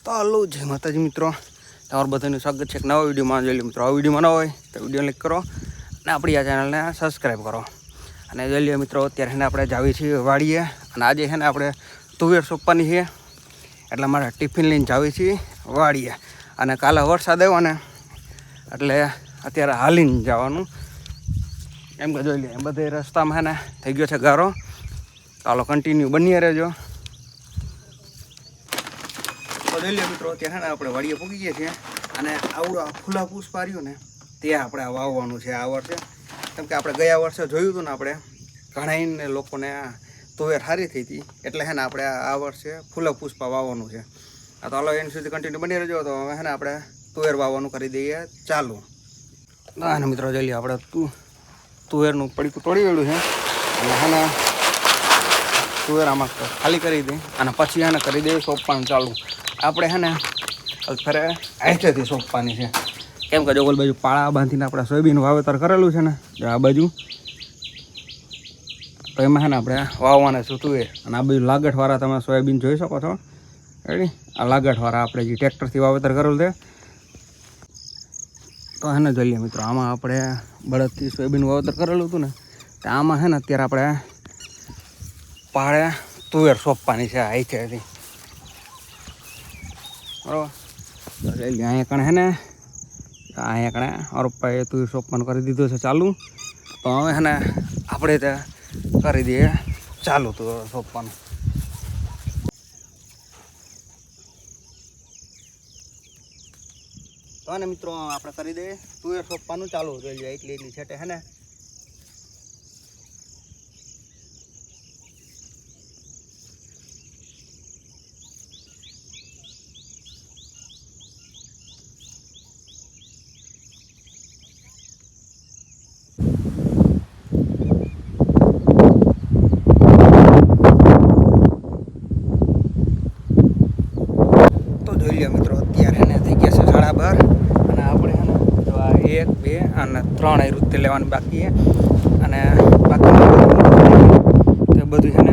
તો હાલો જય માતાજી મિત્રો, તમારું બધાનું સ્વાગત છે એક નવા વિડીયોમાં. જોઈ લો મિત્રો, આ વિડીયોમાં ન હોય તો વિડીયો લાઈક કરો અને આપણી આ ચેનલને સબસ્ક્રાઈબ કરો. અને જોઈ લો મિત્રો, અત્યારે છે આપણે જાવી છીએ વાડીએ અને આજે છે ને આપણે તુવેર સોંપવાની છે, એટલે મારે ટિફિન લઈને જાવી છીએ વાડીએ. અને કાલે વરસાદ આવ્યો ને એટલે અત્યારે હાલીને જવાનું એમ કે જોઈ લે બધે રસ્તામાં છે ને થઈ ગયો છે ગારો. ચાલો કન્ટિન્યુ બની રહેજો. તો જોઈ લે મિત્રો, ત્યાં છે ને આપણે વાડીએ પૂગી ગયા છીએ અને આવડું આ ફૂલા પુષ્પ રહ્યું ને તે આપણે વાવવાનું છે આ વર્ષે. કેમ કે આપણે ગયા વર્ષે જોયું હતું ને, આપણે ઘણા લોકોને તુવેર સારી થઈ હતી, એટલે છે ને આપણે આ વર્ષે ફૂલા પુષ્પા વાવવાનું છે. તો હાલો એની સુધી કન્ટિન્યુ બની રહેજો. તો હવે છે ને આપણે તુવેર વાવવાનું કરી દઈએ ચાલુ. અને મિત્રો જોઈ લે, આપણે તુવેરનું પડીકું તોડી વેળ્યું છે અને છે ને તુવેર આમાં ખાલી કરી દઈ અને પછી એને કરી દઈએ સોંપવાનું ચાલુ. આપણે છે ને ફરે આઈથેથી સોંપવાની છે, કેમ કે જોગલ બાજુ પાળા બાંધીને આપણે સોયાબીન વાવેતર કરેલું છે ને આ બાજુ, તો એમાં છે ને આપણે વાવવાના છું તુવેર. અને આ બાજુ લાગઠવાળા તમે સોયાબીન જોઈ શકો છો. રેડી, આ લાગઠવાળા આપણે જે ટ્રેક્ટરથી વાવેતર કરેલું છે. તો છે ને જોઈએ મિત્રો, આમાં આપણે બળદથી સોયાબીન વાવેતર કરેલું હતું ને, તો આમાં છે ને અત્યારે આપણે પાળે તુવેર સોંપવાની છે આઈથેથી. બરાબર, અહીંયા કણે છે ને અહીંયા કણે અરપાએ તુવેર સોંપવાનું કરી દીધું છે ચાલુ. તો હવે છે ને આપણે ત્યાં કરી દઈએ ચાલુ તુવેર સોંપવાનું. તો ને મિત્રો આપણે કરી દઈએ તુવેર સોંપવાનું ચાલુ. જોઈ લે એટલી છેટે છે ને મિત્રો અત્યારે ને થઈ ગયા છે 12:30 અને આપણે છે ને જો આ 1, 2 અને 3 રૂતે લેવાની બાકી છે. અને બાકી તે બધું છે ને